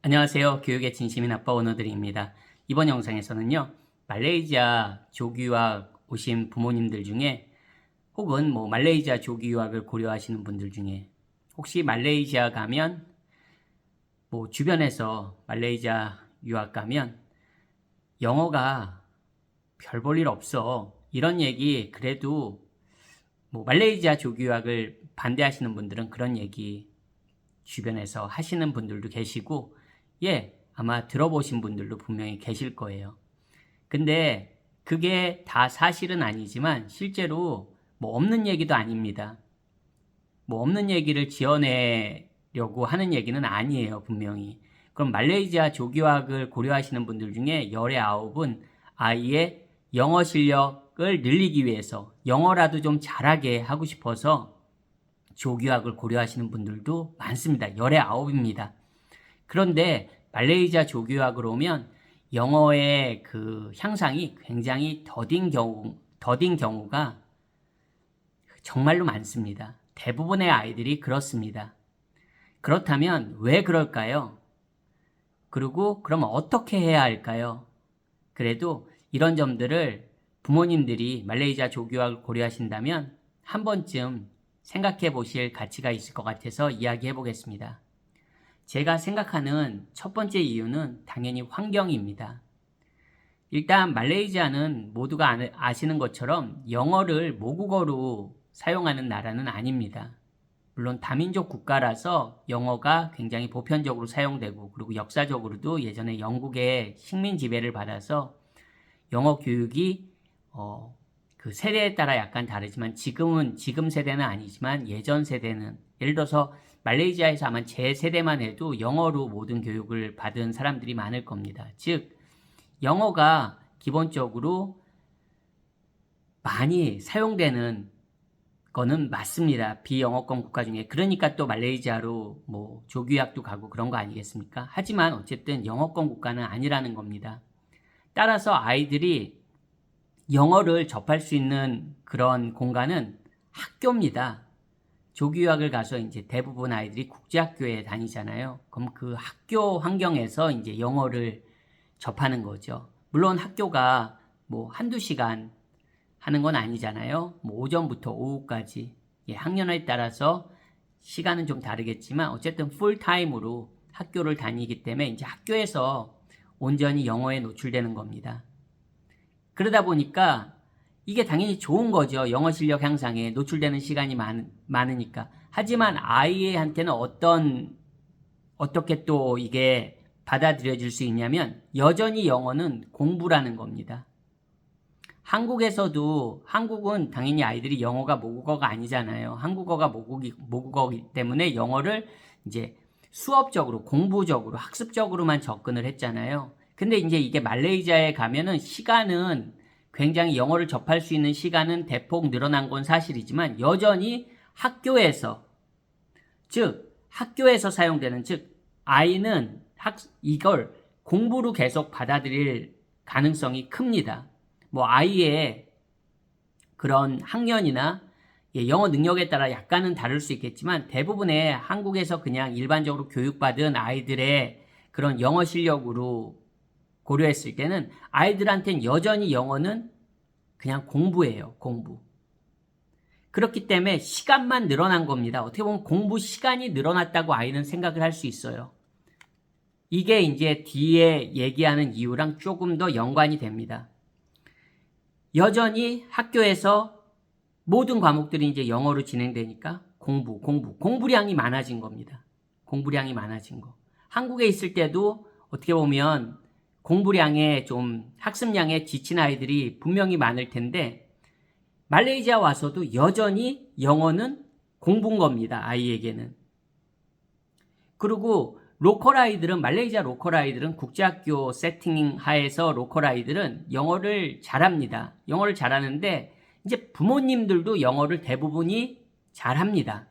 안녕하세요. 교육의 진심인 아빠 원어드림입니다. 이번 영상에서는요, 말레이시아 조기유학 오신 부모님들 중에 혹은 말레이시아 조기유학을 고려하시는 분들 중에 혹시 말레이시아 가면 주변에서 말레이시아 유학 가면 영어가 별 볼 일 없어. 이런 얘기 그래도 말레이시아 조기유학을 반대하시는 분들은 그런 얘기 주변에서 하시는 분들도 계시고 아마 들어보신 분들도 분명히 계실 거예요. 근데 그게 다 사실은 아니지만 실제로 없는 얘기도 아닙니다. 없는 얘기를 지어내려고 하는 얘기는 아니에요, 분명히. 그럼 말레이시아 조기유학을 고려하시는 분들 중에 열의 9은 아이의 영어 실력을 늘리기 위해서 영어라도 좀 잘하게 하고 싶어서 조기유학을 고려하시는 분들도 많습니다. 열의 9입니다. 그런데 말레이시아 조기유학으로 오면 영어의 그 향상이 굉장히 더딘 경우가 정말로 많습니다. 대부분의 아이들이 그렇습니다. 그렇다면 왜 그럴까요? 그리고 그럼 어떻게 해야 할까요? 그래도 이런 점들을 부모님들이 말레이시아 조기유학을 고려하신다면 한 번쯤 생각해 보실 가치가 있을 것 같아서 이야기해 보겠습니다. 제가 생각하는 첫 번째 이유는 당연히 환경입니다. 일단 말레이시아는 모두가 아시는 것처럼 영어를 모국어로 사용하는 나라는 아닙니다. 물론 다민족 국가라서 영어가 굉장히 보편적으로 사용되고 그리고 역사적으로도 예전에 영국의 식민 지배를 받아서 영어 교육이 그 세대에 따라 약간 다르지만 지금 세대는 아니지만 예전 세대는 예를 들어서 말레이시아에서 아마 제 세대만 해도 영어로 모든 교육을 받은 사람들이 많을 겁니다. 즉 영어가 기본적으로 많이 사용되는 거는 맞습니다. 비영어권 국가 중에. 그러니까 또 말레이시아로 조기유학도 가고 그런 거 아니겠습니까? 하지만 어쨌든 영어권 국가는 아니라는 겁니다. 따라서 아이들이 영어를 접할 수 있는 그런 공간은 학교입니다. 조기유학을 가서 이제 대부분 아이들이 국제학교에 다니잖아요. 그럼 그 학교 환경에서 이제 영어를 접하는 거죠. 물론 학교가 한두 시간 하는 건 아니잖아요. 오전부터 오후까지. 학년에 따라서 시간은 좀 다르겠지만 어쨌든 풀타임으로 학교를 다니기 때문에 이제 학교에서 온전히 영어에 노출되는 겁니다. 그러다 보니까 이게 당연히 좋은 거죠. 영어 실력 향상에 노출되는 시간이 많으니까. 하지만 아이한테는 어떻게 또 이게 받아들여질 수 있냐면 여전히 영어는 공부라는 겁니다. 한국은 당연히 아이들이 영어가 모국어가 아니잖아요. 한국어가 모국어이기 때문에 영어를 이제 수업적으로, 공부적으로, 학습적으로만 접근을 했잖아요. 근데 이제 이게 말레이시아에 가면은 시간은 굉장히 영어를 접할 수 있는 시간은 대폭 늘어난 건 사실이지만 여전히 학교에서 사용되는 아이는 이걸 공부로 계속 받아들일 가능성이 큽니다. 아이의 그런 학년이나 영어 능력에 따라 약간은 다를 수 있겠지만 대부분의 한국에서 그냥 일반적으로 교육받은 아이들의 그런 영어 실력으로 고려했을 때는 아이들한테는 여전히 영어는 그냥 공부예요. 공부. 그렇기 때문에 시간만 늘어난 겁니다. 어떻게 보면 공부 시간이 늘어났다고 아이는 생각을 할 수 있어요. 이게 이제 뒤에 얘기하는 이유랑 조금 더 연관이 됩니다. 여전히 학교에서 모든 과목들이 이제 영어로 진행되니까 공부량이 많아진 겁니다. 공부량이 많아진 거. 한국에 있을 때도 어떻게 보면 공부량에 좀 학습량에 지친 아이들이 분명히 많을 텐데 말레이시아 와서도 여전히 영어는 공부인 겁니다. 아이에게는. 그리고 말레이시아 로컬 아이들은 국제학교 세팅 하에서 로컬 아이들은 영어를 잘합니다. 영어를 잘하는데 이제 부모님들도 영어를 대부분이 잘합니다.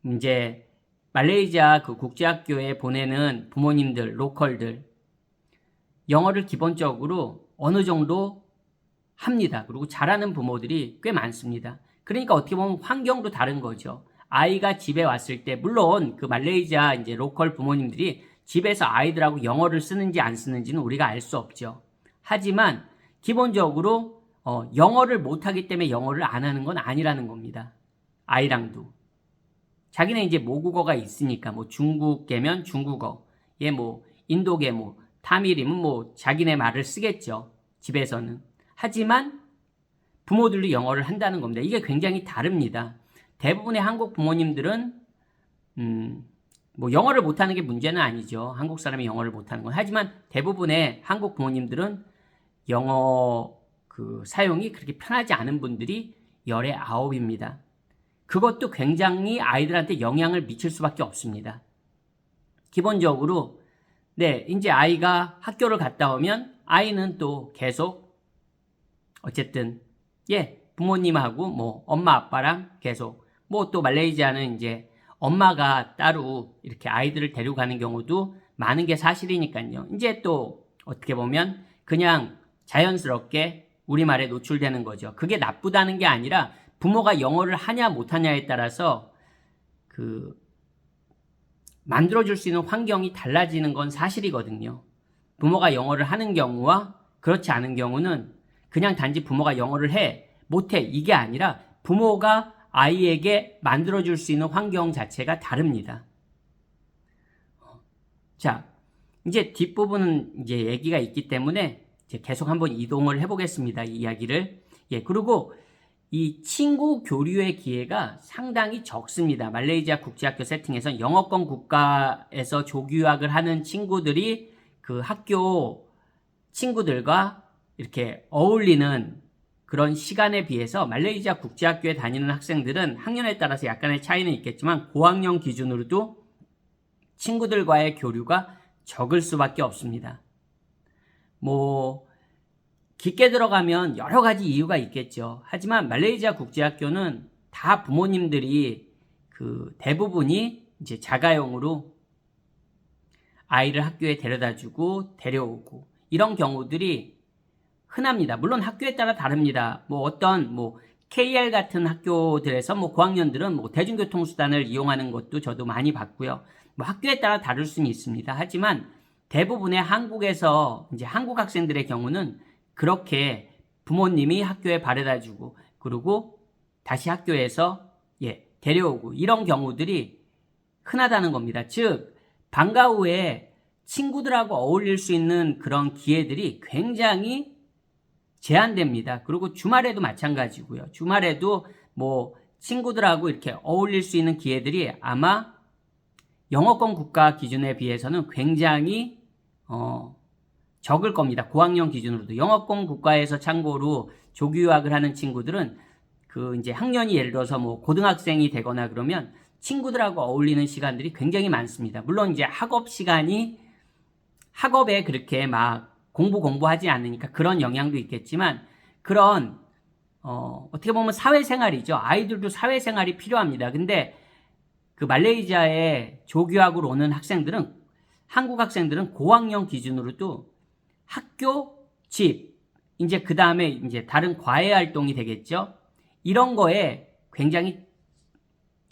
이제 말레이시아 그 국제학교에 보내는 부모님들, 로컬들 영어를 기본적으로 어느 정도 합니다. 그리고 잘하는 부모들이 꽤 많습니다. 그러니까 어떻게 보면 환경도 다른 거죠. 아이가 집에 왔을 때, 물론 그 말레이시아 이제 로컬 부모님들이 집에서 아이들하고 영어를 쓰는지 안 쓰는지는 우리가 알 수 없죠. 하지만 기본적으로 영어를 못하기 때문에 영어를 안 하는 건 아니라는 겁니다. 아이랑도. 자기네 이제 모국어가 있으니까, 뭐 중국계면 중국어, 예, 뭐 인도계, 뭐 타밀이면 뭐 자기네 말을 쓰겠죠. 집에서는. 하지만 부모들도 영어를 한다는 겁니다. 이게 굉장히 다릅니다. 대부분의 한국 부모님들은 뭐 영어를 못하는 게 문제는 아니죠. 한국 사람이 영어를 못하는 건. 하지만 대부분의 한국 부모님들은 영어 그 사용이 그렇게 편하지 않은 분들이 열의 9입니다. 그것도 굉장히 아이들한테 영향을 미칠 수밖에 없습니다. 기본적으로 네, 이제 아이가 학교를 갔다 오면 아이는 또 계속 어쨌든 예, 부모님하고 뭐 엄마 아빠랑 계속 뭐 또 말레이시아는 이제 엄마가 따로 이렇게 아이들을 데려가는 경우도 많은 게 사실이니까요. 이제 또 어떻게 보면 그냥 자연스럽게 우리말에 노출되는 거죠. 그게 나쁘다는 게 아니라 부모가 영어를 하냐 못하냐에 따라서 그 만들어줄 수 있는 환경이 달라지는 건 사실이거든요. 부모가 영어를 하는 경우와 그렇지 않은 경우는 그냥 단지 부모가 영어를 해, 못해 이게 아니라 부모가 아이에게 만들어줄 수 있는 환경 자체가 다릅니다. 자, 이제 뒷부분은 이제 얘기가 있기 때문에 이제 계속 한번 이동을 해보겠습니다. 이 이야기를. 예, 그리고 이 친구 교류의 기회가 상당히 적습니다. 말레이시아 국제학교 세팅에서 영어권 국가에서 조교학을 하는 친구들이 그 학교 친구들과 이렇게 어울리는 그런 시간에 비해서 말레이시아 국제학교에 다니는 학생들은 학년에 따라서 약간의 차이는 있겠지만 고학년 기준으로도 친구들과의 교류가 적을 수밖에 없습니다. 뭐 깊게 들어가면 여러 가지 이유가 있겠죠. 하지만 말레이시아 국제학교는 다 부모님들이 그 대부분이 이제 자가용으로 아이를 학교에 데려다주고 데려오고 이런 경우들이 흔합니다. 물론 학교에 따라 다릅니다. 뭐 어떤 뭐 KL 같은 학교들에서 뭐 고학년들은 뭐 대중교통수단을 이용하는 것도 저도 많이 봤고요. 뭐 학교에 따라 다를 수는 있습니다. 하지만 대부분의 한국에서 이제 한국 학생들의 경우는 그렇게 부모님이 학교에 바래다주고 그리고 다시 학교에서 데려오고 이런 경우들이 흔하다는 겁니다. 즉 방과 후에 친구들하고 어울릴 수 있는 그런 기회들이 굉장히 제한됩니다. 그리고 주말에도 마찬가지고요. 주말에도 뭐 친구들하고 이렇게 어울릴 수 있는 기회들이 아마 영어권 국가 기준에 비해서는 굉장히 적을 겁니다. 고학년 기준으로도. 영어권 국가에서 참고로 조교유학을 하는 친구들은 그 이제 학년이 예를 들어서 뭐 고등학생이 되거나 그러면 친구들하고 어울리는 시간들이 굉장히 많습니다. 물론 이제 학업 시간이 학업에 그렇게 막 공부하지 않으니까 그런 영향도 있겠지만 그런 어떻게 보면 사회생활이죠. 아이들도 사회생활이 필요합니다. 근데 그 말레이시아에 조교학으로 오는 학생들은 한국 학생들은 고학년 기준으로도 학교, 집, 이제 그 다음에 이제 다른 과외 활동이 되겠죠. 이런 거에 굉장히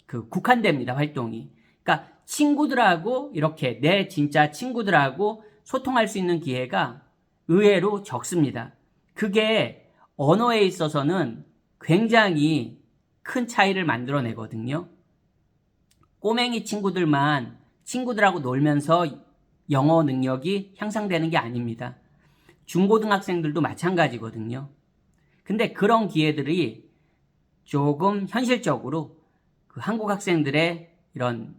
그 국한됩니다. 활동이. 그러니까 친구들하고 이렇게 내 진짜 친구들하고 소통할 수 있는 기회가 의외로 적습니다. 그게 언어에 있어서는 굉장히 큰 차이를 만들어내거든요. 꼬맹이 친구들만 친구들하고 놀면서 영어 능력이 향상되는 게 아닙니다. 중고등학생들도 마찬가지거든요. 근데 그런 기회들이 조금 현실적으로 그 한국 학생들의 이런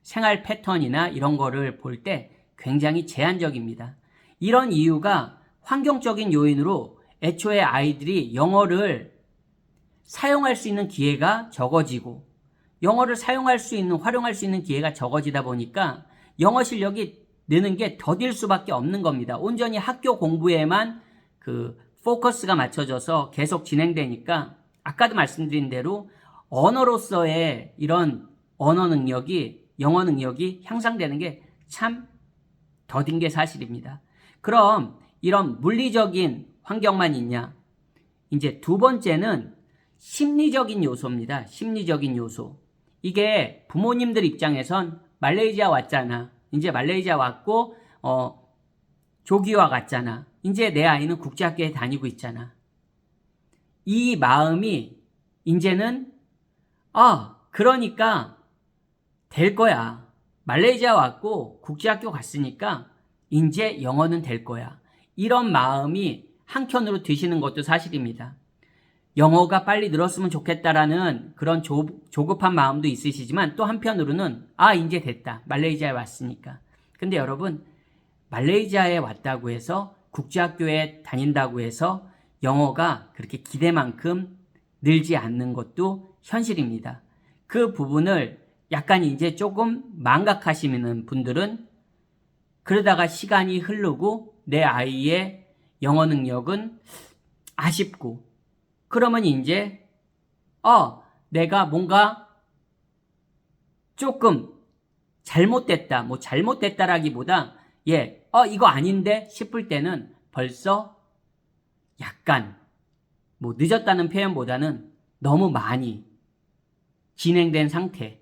생활 패턴이나 이런 거를 볼 때 굉장히 제한적입니다. 이런 이유가 환경적인 요인으로 애초에 아이들이 영어를 사용할 수 있는 기회가 적어지고 영어를 사용할 수 있는, 활용할 수 있는 기회가 적어지다 보니까 영어 실력이 느는 게 더딜 수밖에 없는 겁니다. 온전히 학교 공부에만 그 포커스가 맞춰져서 계속 진행되니까 아까도 말씀드린 대로 언어로서의 이런 언어 능력이, 영어 능력이 향상되는 게 참 더딘 게 사실입니다. 그럼 이런 물리적인 환경만 있냐? 이제 두 번째는 심리적인 요소입니다. 심리적인 요소. 이게 부모님들 입장에선 말레이시아 왔잖아. 이제 말레이시아 왔고 조기유학 갔잖아. 이제 내 아이는 국제학교에 다니고 있잖아. 이 마음이 이제는 그러니까 될 거야. 말레이시아 왔고 국제학교 갔으니까 이제 영어는 될 거야. 이런 마음이 한켠으로 드시는 것도 사실입니다. 영어가 빨리 늘었으면 좋겠다라는 그런 조급한 마음도 있으시지만 또 한편으로는 이제 됐다. 말레이시아에 왔으니까. 근데 여러분, 말레이시아에 왔다고 해서 국제학교에 다닌다고 해서 영어가 그렇게 기대만큼 늘지 않는 것도 현실입니다. 그 부분을 약간 이제 조금 망각하시는 분들은 그러다가 시간이 흐르고 내 아이의 영어 능력은 아쉽고 그러면 이제 내가 뭔가 조금 잘못됐다. 뭐 잘못됐다라기보다 이거 아닌데 싶을 때는 벌써 약간 뭐 늦었다는 표현보다는 너무 많이 진행된 상태가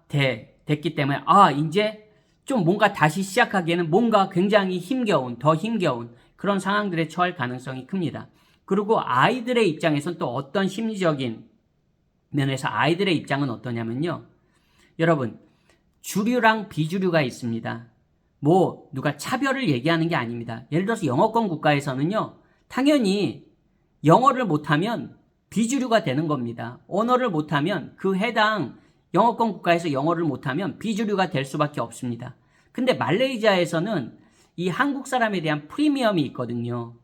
됐기 때문에 이제 좀 뭔가 다시 시작하기에는 뭔가 굉장히 더 힘겨운 그런 상황들에 처할 가능성이 큽니다. 그리고 아이들의 입장에서는 또 어떤 심리적인 면에서 아이들의 입장은 어떠냐면요. 여러분, 주류랑 비주류가 있습니다. 뭐 누가 차별을 얘기하는 게 아닙니다. 예를 들어서 영어권 국가에서는요. 당연히 영어를 못하면 비주류가 되는 겁니다. 언어를 못하면 그 해당 영어권 국가에서 영어를 못하면 비주류가 될 수밖에 없습니다. 근데 말레이시아에서는 이 한국 사람에 대한 프리미엄이 있거든요.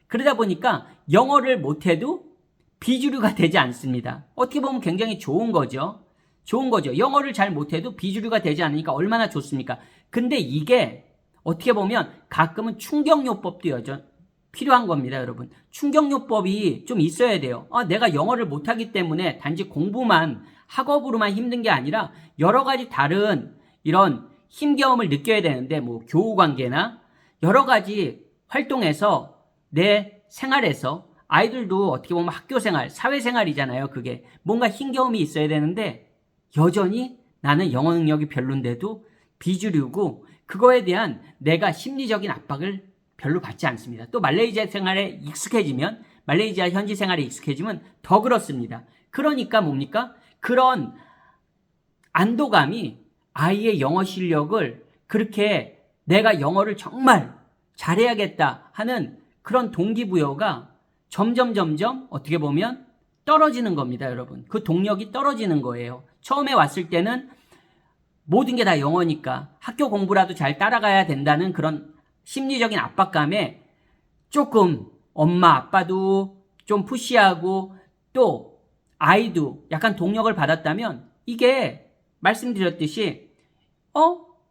그러다 보니까 영어를 못해도 비주류가 되지 않습니다. 어떻게 보면 굉장히 좋은 거죠. 영어를 잘 못해도 비주류가 되지 않으니까 얼마나 좋습니까? 근데 이게 어떻게 보면 가끔은 충격요법도 필요한 겁니다, 여러분. 충격요법이 좀 있어야 돼요. 내가 영어를 못하기 때문에 단지 공부만 학업으로만 힘든 게 아니라 여러 가지 다른 이런 힘겨움을 느껴야 되는데 뭐 교우 관계나 여러 가지 활동에서 내 생활에서 아이들도 어떻게 보면 학교 생활, 사회 생활이잖아요. 그게 뭔가 힘겨움이 있어야 되는데 여전히 나는 영어 능력이 별론데도 비주류고 그거에 대한 내가 심리적인 압박을 별로 받지 않습니다. 또 말레이시아 현지 생활에 익숙해지면 더 그렇습니다. 그러니까 뭡니까? 그런 안도감이 아이의 영어 실력을 그렇게 내가 영어를 정말 잘해야겠다 하는 그런 동기부여가 점점 어떻게 보면 떨어지는 겁니다, 여러분. 그 동력이 떨어지는 거예요. 처음에 왔을 때는 모든 게 다 영어니까 학교 공부라도 잘 따라가야 된다는 그런 심리적인 압박감에 조금 엄마 아빠도 좀 푸시하고 또 아이도 약간 동력을 받았다면 이게 말씀드렸듯이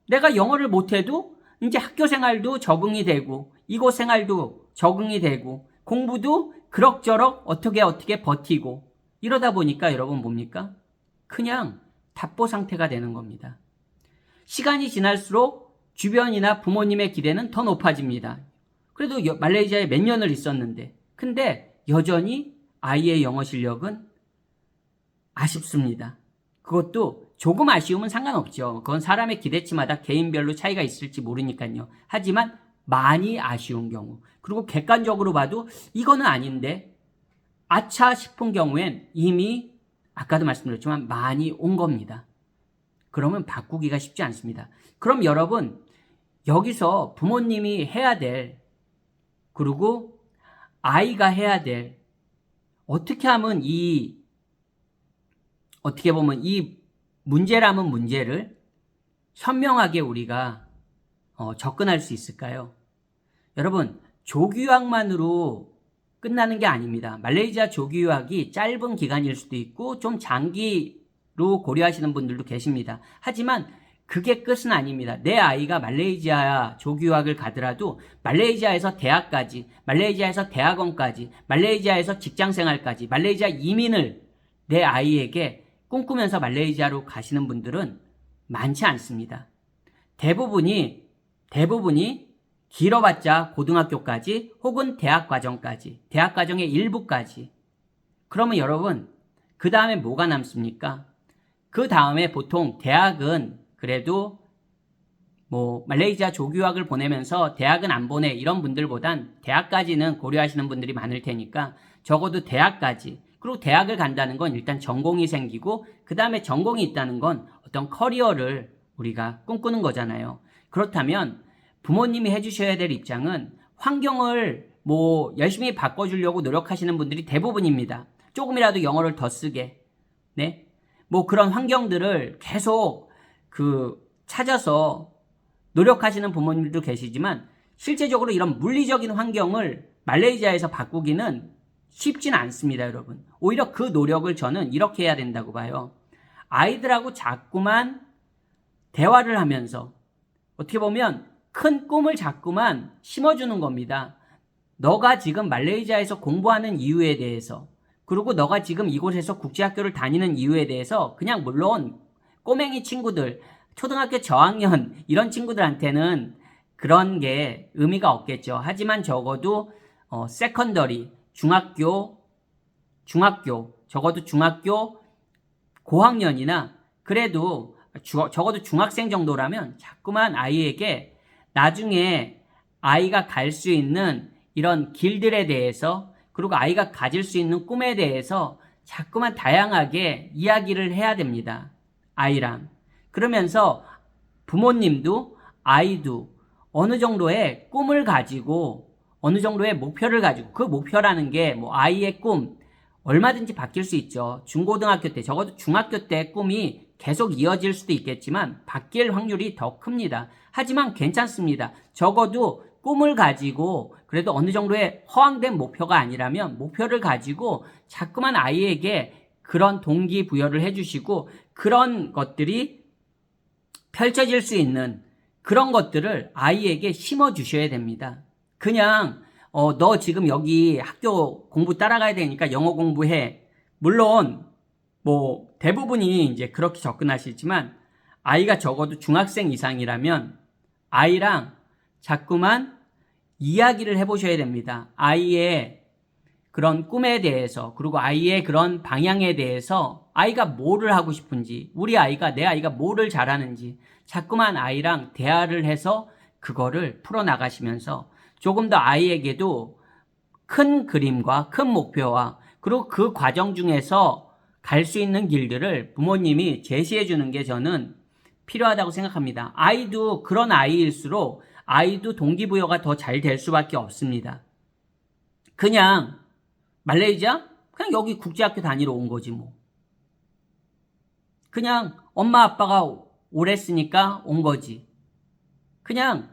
내가 영어를 못해도 이제 학교 생활도 적응이 되고 이곳 생활도 적응이 되고 공부도 그럭저럭 어떻게 버티고 이러다 보니까 여러분 뭡니까? 그냥 답보 상태가 되는 겁니다. 시간이 지날수록 주변이나 부모님의 기대는 더 높아집니다. 그래도 말레이시아에 몇 년을 있었는데 근데 여전히 아이의 영어 실력은 아쉽습니다. 그것도 조금 아쉬우면 상관없죠. 그건 사람의 기대치마다 개인별로 차이가 있을지 모르니까요. 하지만 많이 아쉬운 경우 그리고 객관적으로 봐도 이거는 아닌데 아차 싶은 경우엔 이미 아까도 말씀드렸지만 많이 온 겁니다. 그러면 바꾸기가 쉽지 않습니다. 그럼 여러분 여기서 부모님이 해야 될 그리고 아이가 해야 될 어떻게 하면 어떻게 보면 이 문제라면 문제를 현명하게 우리가 접근할 수 있을까요? 여러분 조기유학만으로 끝나는 게 아닙니다. 말레이시아 조기유학이 짧은 기간일 수도 있고 좀 장기로 고려하시는 분들도 계십니다. 하지만 그게 끝은 아닙니다. 내 아이가 말레이시아 조기유학을 가더라도 말레이시아에서 대학까지, 말레이시아에서 대학원까지, 말레이시아에서 직장생활까지, 말레이시아 이민을 내 아이에게 꿈꾸면서 말레이시아로 가시는 분들은 많지 않습니다. 대부분이 길어봤자 고등학교까지 혹은 대학 과정까지, 대학 과정의 일부까지. 그러면 여러분 그 다음에 뭐가 남습니까? 그 다음에 보통 대학은 그래도 뭐 말레이시아 조교학을 보내면서 대학은 안 보내 이런 분들보단 대학까지는 고려하시는 분들이 많을 테니까 적어도 대학까지, 그리고 대학을 간다는 건 일단 전공이 생기고 그 다음에 전공이 있다는 건 어떤 커리어를 우리가 꿈꾸는 거잖아요. 그렇다면 부모님이 해주셔야 될 입장은 환경을 뭐 열심히 바꿔주려고 노력하시는 분들이 대부분입니다. 조금이라도 영어를 더 쓰게, 네, 뭐 그런 환경들을 계속 찾아서 노력하시는 부모님들도 계시지만 실제적으로 이런 물리적인 환경을 말레이시아에서 바꾸기는 쉽지는 않습니다, 여러분. 오히려 그 노력을 저는 이렇게 해야 된다고 봐요. 아이들하고 자꾸만 대화를 하면서 어떻게 보면 큰 꿈을 자꾸만 심어주는 겁니다. 너가 지금 말레이시아에서 공부하는 이유에 대해서, 그리고 너가 지금 이곳에서 국제학교를 다니는 이유에 대해서 그냥 물론 꼬맹이 친구들, 초등학교 저학년 이런 친구들한테는 그런 게 의미가 없겠죠. 하지만 적어도 세컨더리, 중학교, 적어도 중학교 고학년이나 그래도 적어도 중학생 정도라면 자꾸만 아이에게 나중에 아이가 갈 수 있는 이런 길들에 대해서, 그리고 아이가 가질 수 있는 꿈에 대해서 자꾸만 다양하게 이야기를 해야 됩니다. 아이랑. 그러면서 부모님도 아이도 어느 정도의 꿈을 가지고 어느 정도의 목표를 가지고, 그 목표라는 게 뭐 아이의 꿈 얼마든지 바뀔 수 있죠. 중고등학교 때, 적어도 중학교 때 꿈이 계속 이어질 수도 있겠지만 바뀔 확률이 더 큽니다. 하지만 괜찮습니다. 적어도 꿈을 가지고 그래도 어느 정도의 허황된 목표가 아니라면 목표를 가지고 자꾸만 아이에게 그런 동기부여를 해주시고 그런 것들이 펼쳐질 수 있는 그런 것들을 아이에게 심어주셔야 됩니다. 그냥 너 지금 여기 학교 공부 따라가야 되니까 영어 공부해. 물론 뭐 대부분이 이제 그렇게 접근하시지만 아이가 적어도 중학생 이상이라면 아이랑 자꾸만 이야기를 해보셔야 됩니다. 아이의 그런 꿈에 대해서, 그리고 아이의 그런 방향에 대해서 아이가 뭐를 하고 싶은지, 우리 아이가, 내 아이가 뭐를 잘하는지 자꾸만 아이랑 대화를 해서 그거를 풀어나가시면서 조금 더 아이에게도 큰 그림과 큰 목표와 그리고 그 과정 중에서 갈 수 있는 길들을 부모님이 제시해 주는 게 저는 필요하다고 생각합니다. 아이도 그런 아이일수록 아이도 동기부여가 더 잘 될 수밖에 없습니다. 그냥 말레이시아? 그냥 여기 국제학교 다니러 온 거지 뭐. 그냥 엄마 아빠가 오랬으니까 온 거지. 그냥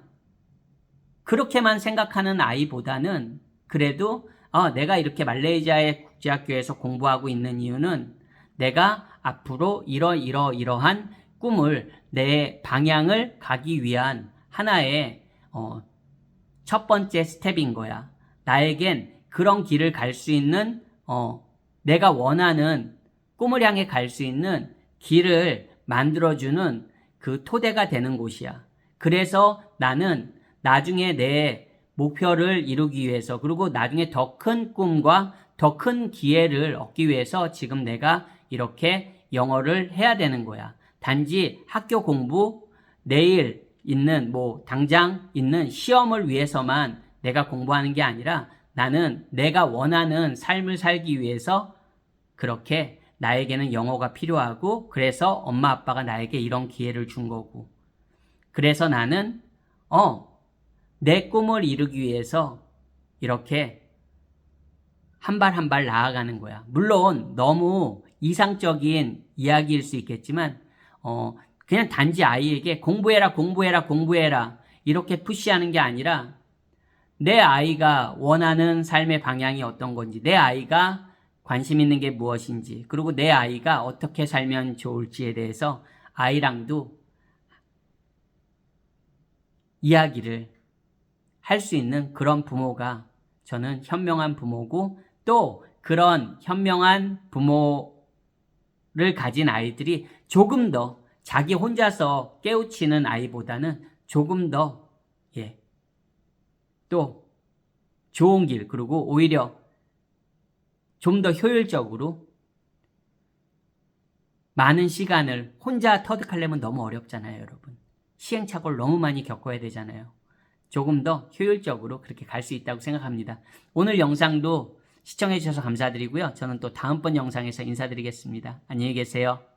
그렇게만 생각하는 아이보다는 그래도 내가 이렇게 말레이시아의 국제학교에서 공부하고 있는 이유는 내가 앞으로 이러한 꿈을, 내 방향을 가기 위한 하나의 첫 번째 스텝인 거야. 나에겐 그런 길을 갈 수 있는 내가 원하는 꿈을 향해 갈 수 있는 길을 만들어주는 그 토대가 되는 곳이야. 그래서 나는 나중에 내 목표를 이루기 위해서, 그리고 나중에 더 큰 꿈과 더 큰 기회를 얻기 위해서 지금 내가 이렇게 영어를 해야 되는 거야. 단지 학교 공부, 내일 있는 뭐 당장 있는 시험을 위해서만 내가 공부하는 게 아니라 나는 내가 원하는 삶을 살기 위해서 그렇게 나에게는 영어가 필요하고, 그래서 엄마 아빠가 나에게 이런 기회를 준 거고, 그래서 나는 내 꿈을 이루기 위해서 이렇게 한 발 한 발 나아가는 거야. 물론 너무 이상적인 이야기일 수 있겠지만 그냥 단지 아이에게 공부해라 이렇게 푸시하는 게 아니라 내 아이가 원하는 삶의 방향이 어떤 건지, 내 아이가 관심 있는 게 무엇인지, 그리고 내 아이가 어떻게 살면 좋을지에 대해서 아이랑도 이야기를 할 수 있는 그런 부모가 저는 현명한 부모고, 또 그런 현명한 부모를 가진 아이들이 조금 더 자기 혼자서 깨우치는 아이보다는 조금 더 또 좋은 길, 그리고 오히려 좀 더 효율적으로 많은 시간을 혼자 터득하려면 너무 어렵잖아요, 여러분. 시행착오를 너무 많이 겪어야 되잖아요. 조금 더 효율적으로 그렇게 갈 수 있다고 생각합니다. 오늘 영상도 시청해 주셔서 감사드리고요. 저는 또 다음번 영상에서 인사드리겠습니다. 안녕히 계세요.